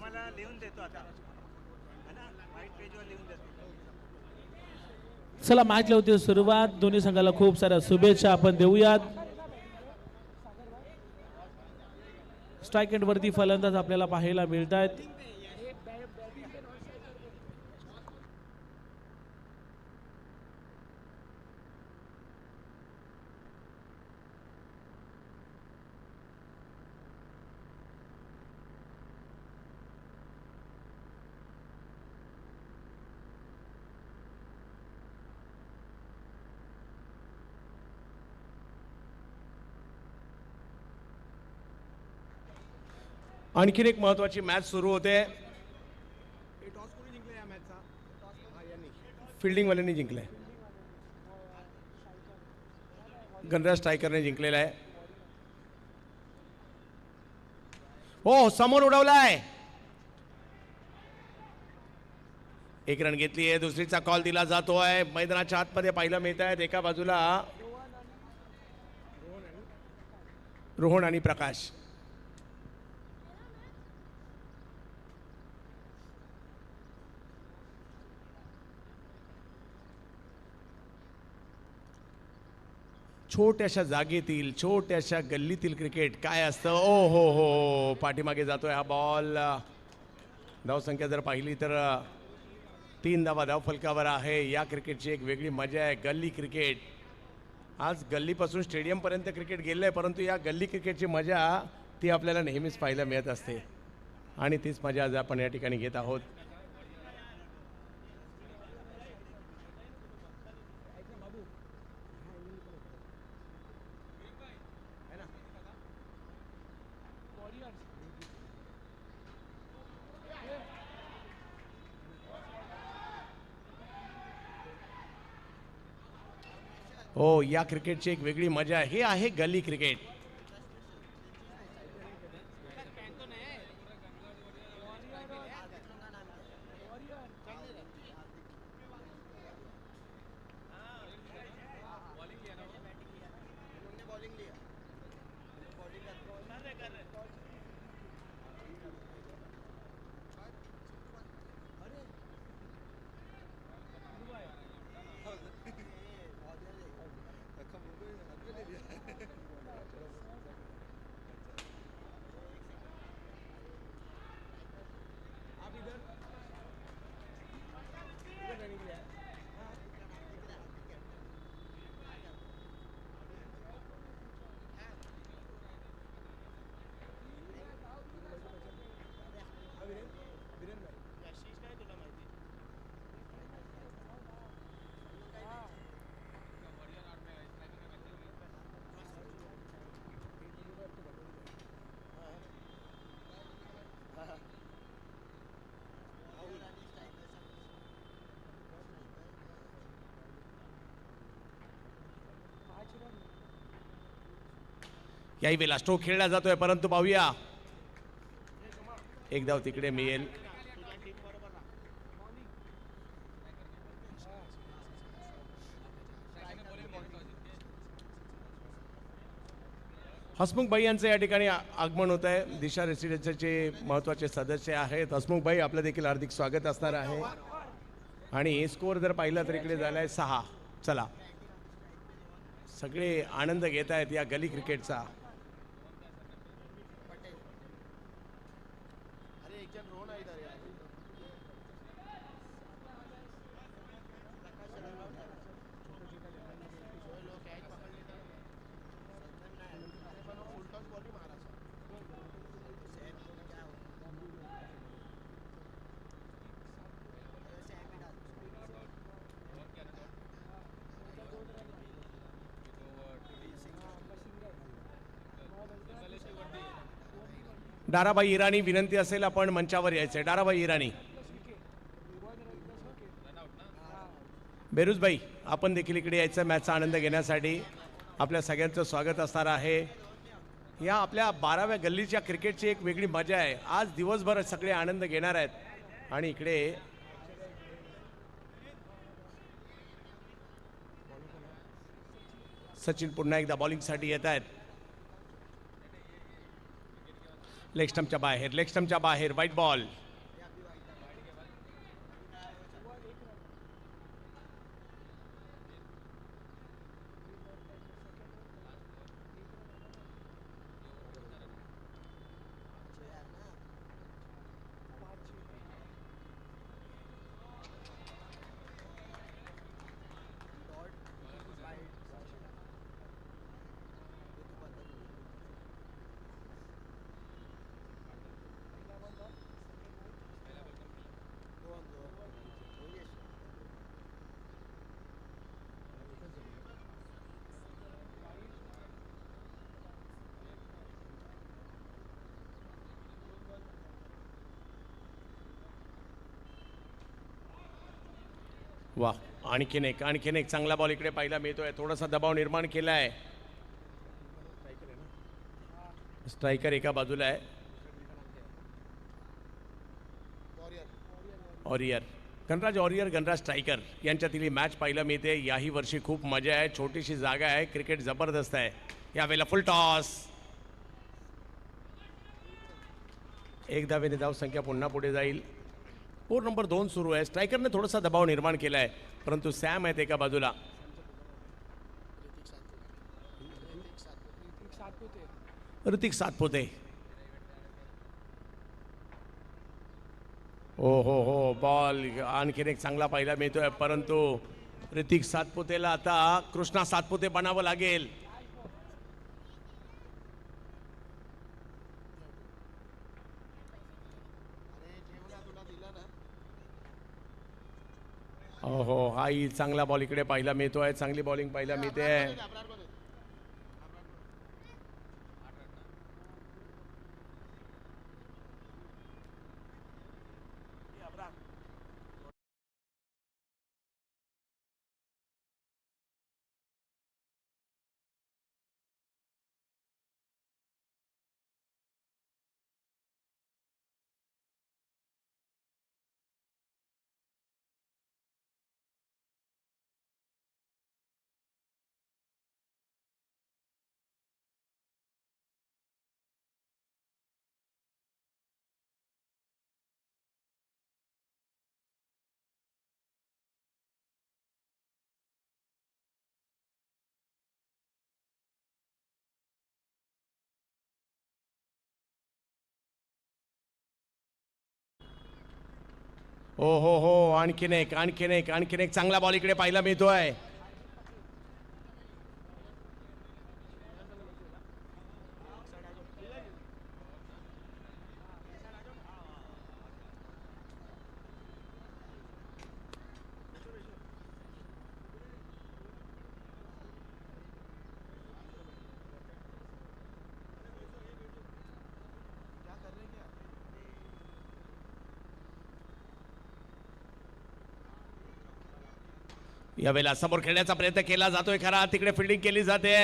तुम्हाला लिहून देतो आता है ना, व्हाईट पेजवर लिहून देतो. चला मॅचला होती सुरुवात. दोन्ही संघाला खूप साऱ्या शुभेच्छा आपण देऊयात. स्ट्राईक एंड वरती फलंदाज आपल्याला पाहायला मिळत आहेत. आणखीन एक महत्वाची मॅच सुरू होते. फिल्डिंग वाल्यांनी जिंकलंय. गणराज स्ट्रायकरने जिंकलेला आहे. हो समोर उडवलाय. एक रन घेतली आहे. दुसरीचा कॉल दिला जातोय. मैदानाच्या आतमध्ये पाहायला मिळत आहेत. एका बाजूला रोहन आणि प्रकाश. छोट्याशा जागेतील छोट्याशा गल्लीतील क्रिकेट काय असतं. ओ हो हो पाठीमागे जातोय हा बॉल. धावसंख्या जर पाहिली तर 3 धावा धावफलकावर आहे. या क्रिकेटची एक वेगळी मजा आहे. गल्ली क्रिकेट. आज गल्लीपासून स्टेडियमपर्यंत क्रिकेट गेलं आहे, परंतु या गल्ली क्रिकेटची मजा ती आपल्याला नेहमीच पाहायला मिळत असते आणि तीच मजा आज आपण या ठिकाणी घेत आहोत. हो या क्रिकेटची एक वेगळी मजा आहे. हे आहे गल्ली क्रिकेट. याही वेळेला स्ट्रोक खेळला जातोय, परंतु पाहूया एक धाव तिकडे मिळेल. हसमुख भाई यांचं या ठिकाणी आगमन होत आहे. दिशा रेसिडेन्सीचे महत्त्वाचे सदस्य आहेत. हसमुख भाई आपलं देखील हार्दिक स्वागत असणार आहे. आणि स्कोअर जर पाहिला तर इकडे झालाय 6. चला सगळे आनंद घेत आहेत या गली क्रिकेटचा. दाराबाई इराणी विनंती असेल आपण मंचावर यायचंय. दाराबाई इराणी. बेरुजबाई आपण देखील इकडे यायचं मॅचचा आनंद घेण्यासाठी. आपल्या सगळ्यांचं स्वागत असणार आहे. या आपल्या 12व्या गल्लीच्या क्रिकेटची एक वेगळी मजा आहे. आज दिवसभर सगळे आनंद घेणार आहेत. आणि इकडे सचिन पुन्हा एकदा बॉलिंगसाठी येत आहेत. लेग स्टंपच्या बाहेर वाईट बॉल. वा, आणखीन एक चांगला बॉल इकडे पाहायला मिळतोय. थोडासा दबाव निर्माण केलाय. स्ट्रायकर एका बाजूला आहे. गणराज स्ट्रायकर यांच्यातील ही मॅच पाहायला मिळते. याही वर्षी खूप मजा आहे. छोटीशी जागा आहे. क्रिकेट जबरदस्त आहे. यावेळेला फुल टॉस. एक धावेने धाव संख्या पुन्हा पुढे जाईल. ओव्हर नंबर 2 सुरू आहे. स्ट्रायकरने थोडासा दबाव निर्माण केला आहे, परंतु सॅम आहेत एका बाजूला. ऋतिक सातपुते. हो बॉल आणखीन एक चांगला पाहायला मिळतोय, परंतु ऋतिक सातपुतेला आता कृष्णा सातपुते बनावं लागेल. हो हाही चांगला बॉल इकडे पाहायला मिळतोय. चांगली बॉलिंग पाहायला मिळते. हो आणखीन एक चांगला बॉल इकडे पाहायला मिळतोय. यावेळेला समोर खेळण्याचा प्रयत्न केला जातोय खरा. तिकडे फिल्डिंग केली जाते.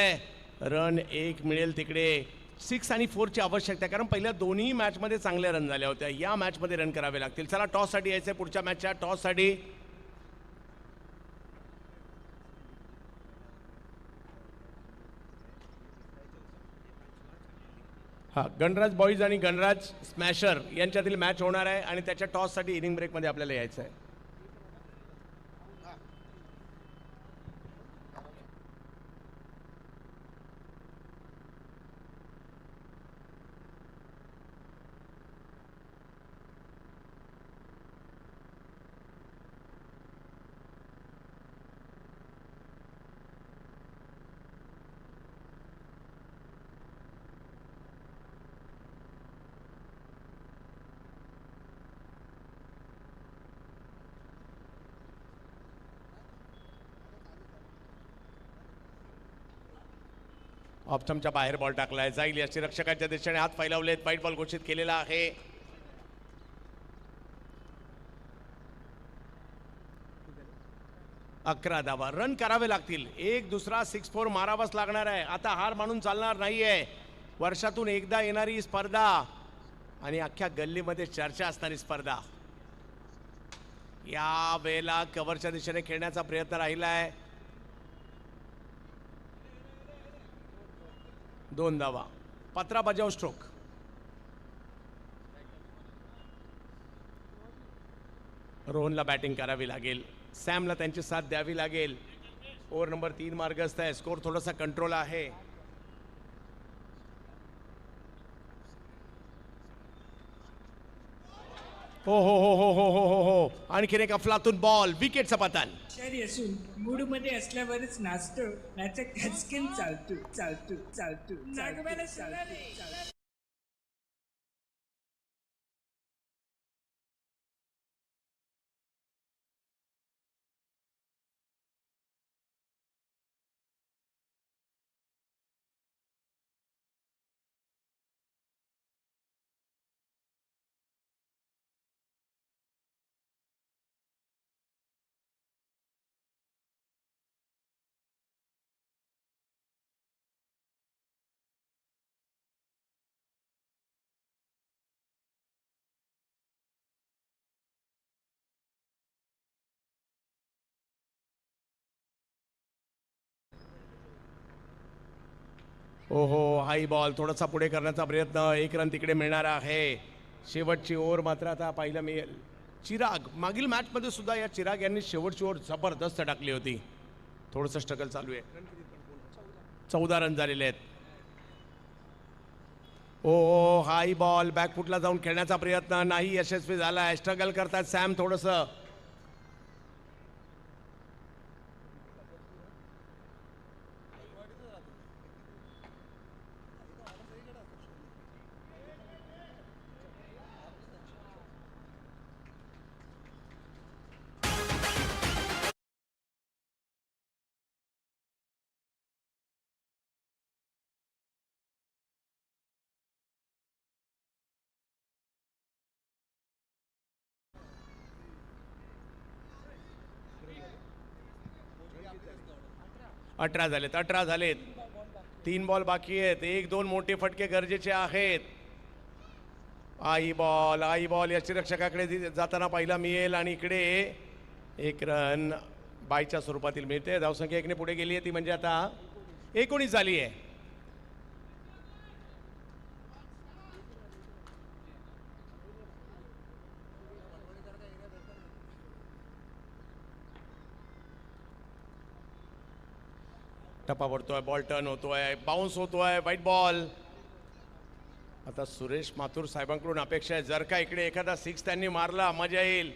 रन एक मिळेल तिकडे. 6 आणि 4 ची आवश्यकता आहे, कारण पहिल्या दोन्ही मॅच मध्ये चांगले रन झाले होते. या मॅच मध्ये रन करावे लागतील. चला टॉस साठी यायचंय. पुढच्या मॅचच्या टॉस साठी गणराज बॉईज आणि गणराज स्मॅशर यांच्यातील मॅच होणार आहे आणि त्याच्या टॉस साठी इनिंग ब्रेक मध्ये आपल्याला यायचं आहे. ऑप्शनच्या बाहेर बॉल टाकलाय. जाईल याची रक्षकाच्या दिशेने हात फैलावलेत. वाईट बॉल घोषित केलेला आहे. अकरा धावा. रन करावे लागतील. एक दुसरा 6-4 मारावाच लागणार आहे. आता हार मानून चालणार नाहीये. वर्षातून एकदा येणारी स्पर्धा आणि अख्ख्या गल्लीमध्ये चर्चा असणारी स्पर्धा. या वेळेला कव्हरच्या दिशेने खेळण्याचा प्रयत्न राहिलाय. 2 धावा. 15 बजाव स्ट्रोक. रोहनला बॅटिंग करावी लागेल, सॅमला त्यांची साथ द्यावी लागेल. ओव्हर नंबर 3 मार्गस्थ आहे, स्कोर थोडासा कंट्रोल आहे. हो हो हो हो हो हो हो हो, आणखीन एक अफलातून बॉल, विकेटचं पतन. आचारी असून मूडमध्ये असल्यावरच नाचतो, नाचा खचकन चालतो चालतो चालतो नागोबाला चालतो. ओहो, हाई बॉल, थोडासा पुढे करण्याचा प्रयत्न, 1 रन तिकडे मिळणार आहे. शेवटची ओव्हर मात्र आता पाहायला मिळेल. चिराग, मागील मॅचमध्ये सुद्धा या चिराग यांनी शेवटची ओव्हर जबरदस्त टाकली होती. थोडंसं स्ट्रगल चालू आहे. 14 रन झालेले आहेत. ओ हाई बॉल, बॅकफुटला जाऊन खेळण्याचा प्रयत्न नाही यशस्वी झाला. स्ट्रगल करतात सॅम थोडंसं. अठरा झालेत. 3 बॉल बाकी आहेत. 1-2 मोठे फटके गरजेचे आहेत. आई बॉल यष्टीरक्षकाकडे जाताना पाहिला मिळेल आणि इकडे 1 रन बायच्या स्वरूपातील मिळते. धावसंख्या 1 ने पुढे गेली आहे, ती म्हणजे आता 19 झाली आहे. टप्पा पडतोय, बॉल टर्न होतोय, बाउन्स होतोय, व्हाईट बॉल. आता सुरेश माथुर साहेबांकडून अपेक्षा आहे, जर का इकडे एखादा 6 त्यांनी मारला मजा येईल.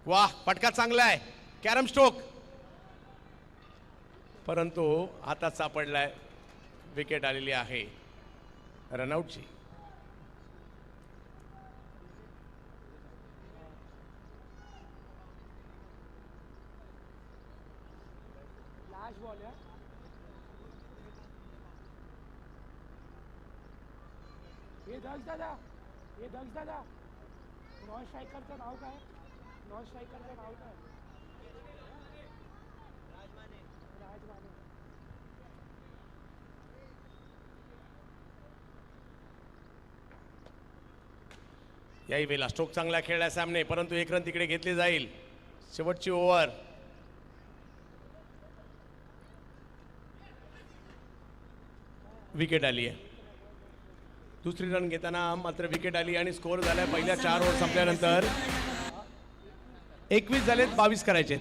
वाह, फटका चांगला आहे, कॅरम स्ट्रोक, परंतु हातात सापडलाय. विकेट आलेली आहे रनआउटची. हे दक्ष दादा नॉन स्ट्रायकरचं नाव काय? राजमाने. याही वेळेला स्ट्रोक चांगला खेळला सामने, परंतु 1 रन तिकडे घेतली जाईल. शेवटची ओव्हर. विकेट आली आहे. दुसरी रन घेताना मात्र विकेट आली आणि स्कोअर झालाय पहिल्या 4 ओव्हर संपल्यानंतर 21 झालेत, 22 करायचे.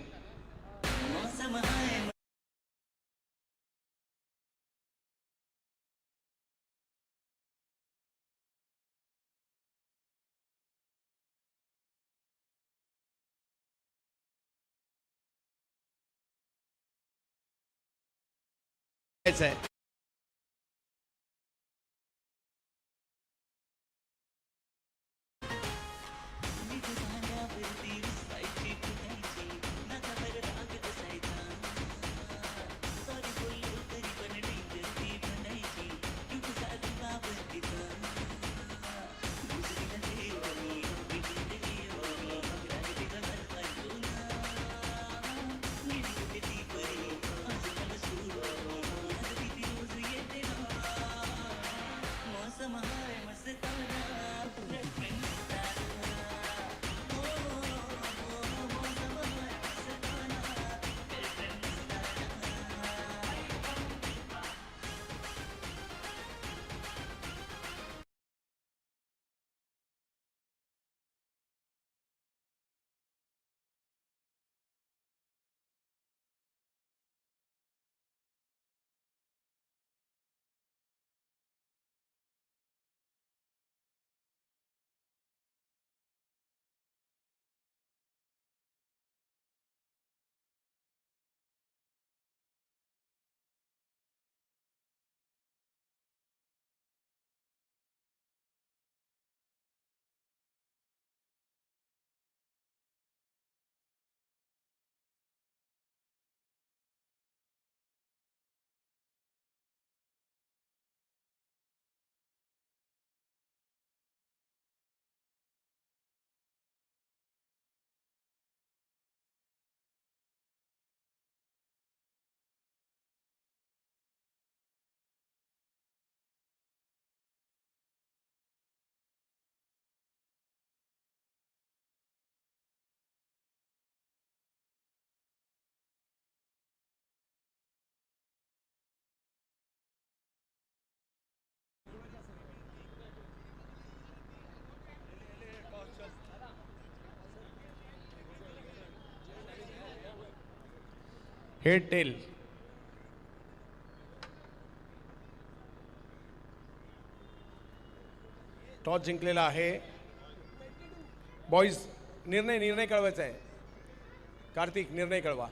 Head tail. टॉस जिंकलेला आहे. बॉईज निर्णय कळवायचा आहे. कार्तिक निर्णय कळवा.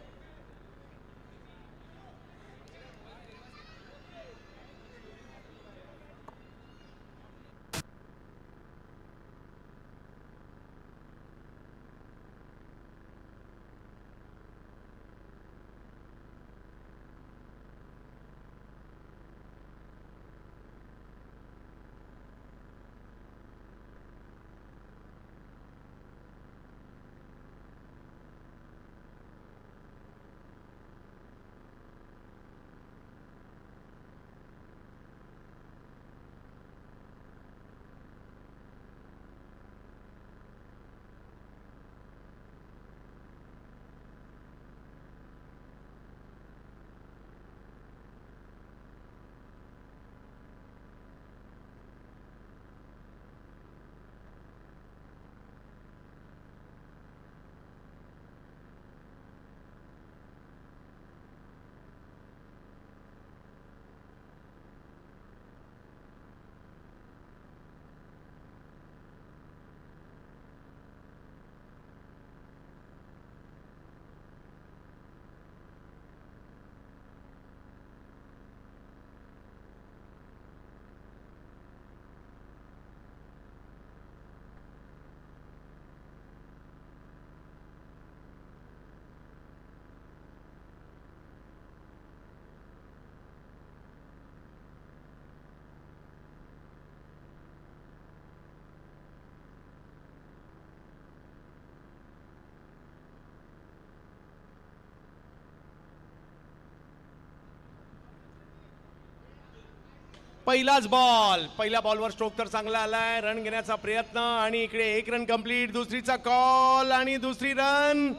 पहिलाच बॉल. पहिल्या बॉलवर स्ट्रोक तर चांगला आलाय. रन घेण्याचा प्रयत्न आणि इकडे 1 रन कंप्लीट. दुसरीचा कॉल आणि दुसरी रन.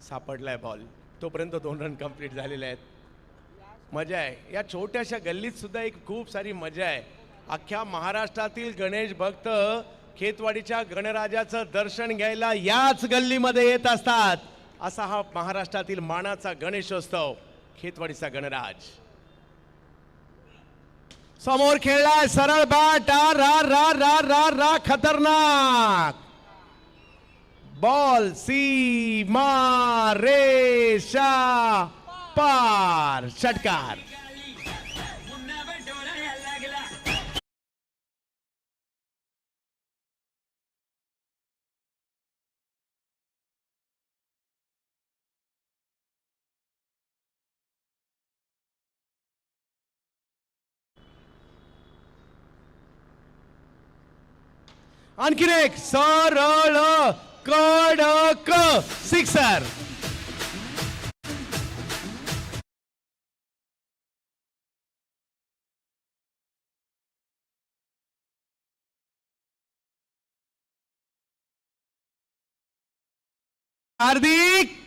सापडलाय बॉल. तोपर्यंत 2 रन कंप्लीट झालेले आहेत. मजा आहे या छोट्याशा गल्लीत सुद्धा. एक खूप सारी मजा आहे. अख्ख्या महाराष्ट्रातील गणेश भक्त खेतवाडीच्या गणराजाचं दर्शन घ्यायला याच गल्लीमध्ये येत असतात. असा हा महाराष्ट्रातील मानाचा गणेशोत्सव खेतवाडीचा गणराज. समोर खेळलाय सरळ बॅट. रा रा रा रा रा खतरनाक बॉल. सीमा रेषा पार. षटकार. आणखीन एक सरळ कडक सिक्सर. हार्दिक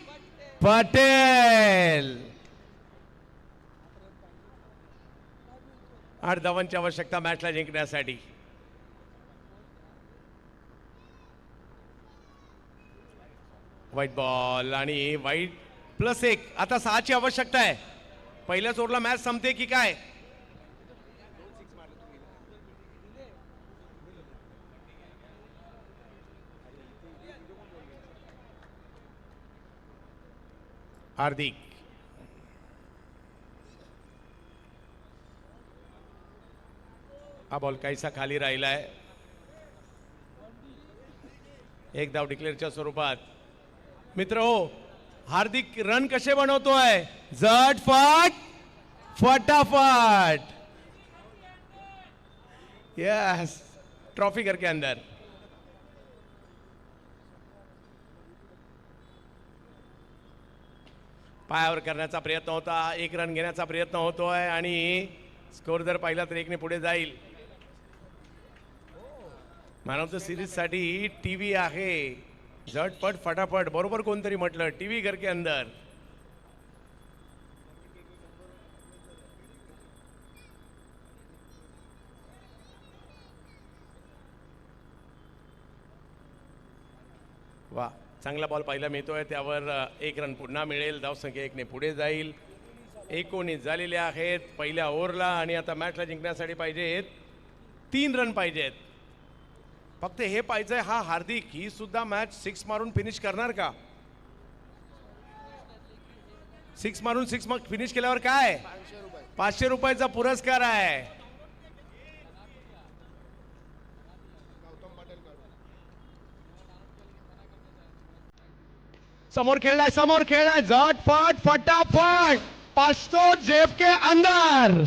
पटेल. 8 धावांची आवश्यकता मॅचला जिंकण्यासाठी. व्हाईट बॉल आणि व्हाईट +1. आता 6ची आवश्यकता आहे. पहिल्याच ओव्हरला मॅच संपते की काय. हार्दिक. हा बॉल काहीसा खाली राहिलाय. 1 धाव डिक्लेअरच्या स्वरूपात. मित्र हो, हार्दिक रन कसे बनवतोय. झटपट फटाफट. यस. ट्रॉफी घर के अंदर. पायावर करण्याचा प्रयत्न होता. 1 रन घेण्याचा प्रयत्न होतोय आणि स्कोर जर पाहिला तर 1 ने पुढे जाईल. मॅन ऑफ द सिरीज साठी टीव्ही आहे. झटपट फटाफट. बरोबर कोणतरी म्हटलं. टीव्ही घर के अंदर. वा. चांगला बॉल पहिला मिळतोय, त्यावर 1 रन पुन्हा मिळेल. धावसंख्या 1 ने पुढे जाईल. 19 झालेले आहेत पहिल्या ओव्हरला आणि आता मॅचला जिंकण्यासाठी पाहिजेत 3 रन पाहिजेत. फक्त हे पाहिजे हा हार्दिक ही सुद्धा मॅच 6 मारून फिनिश करणार का? 6 मारून 6 मग फिनिश केल्यावर काय 500 रुपयाचा पुरस्कार आहे. समोर खेळलाय झटपट फटाफट 500 जेब के अंदर.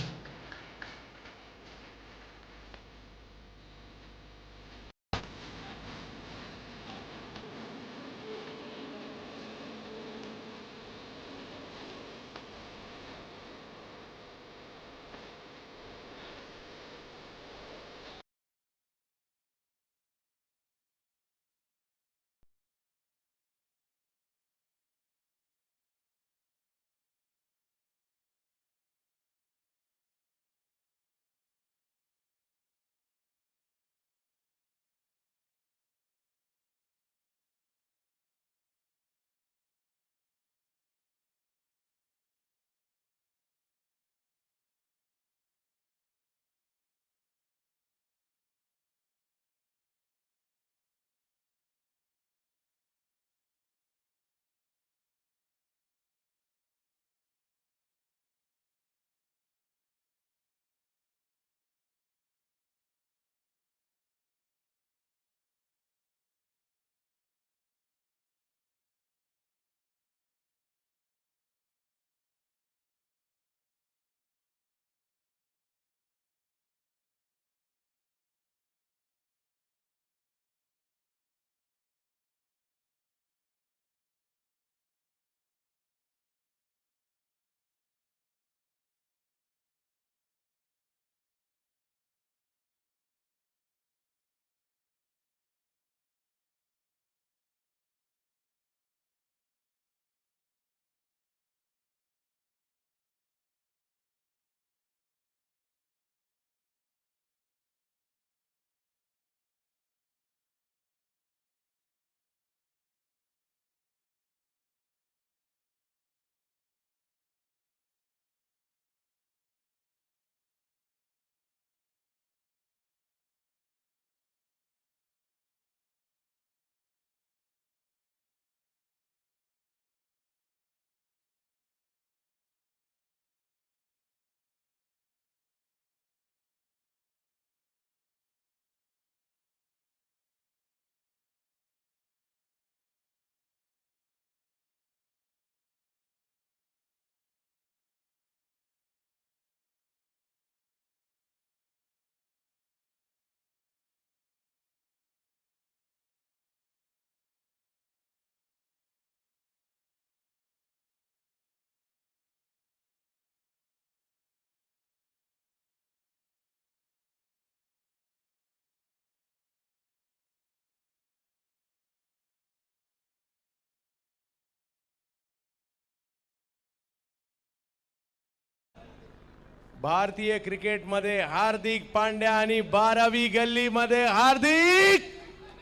भारतीय क्रिकेटमध्ये हार्दिक पांड्या आणि 12वी गल्लीमध्ये हार्दिक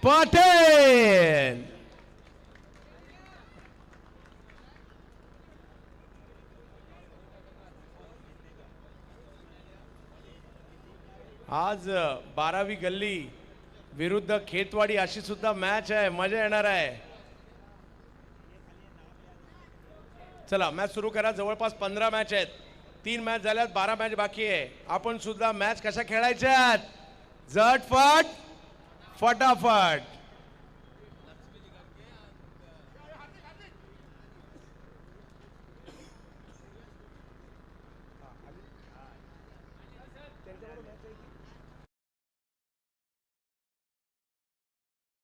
पटेल. आज 12वी गल्ली विरुद्ध खेतवाडी अशी सुद्धा मॅच आहे, मजा येणार आहे. चला मॅच सुरू करा. जवळपास 15 मॅच आहेत. 3 मॅच झाल्यात, 12 मॅच बाकी आहे. आपण सुद्धा मॅच कशा खेळायच्यात झटपट फटाफट.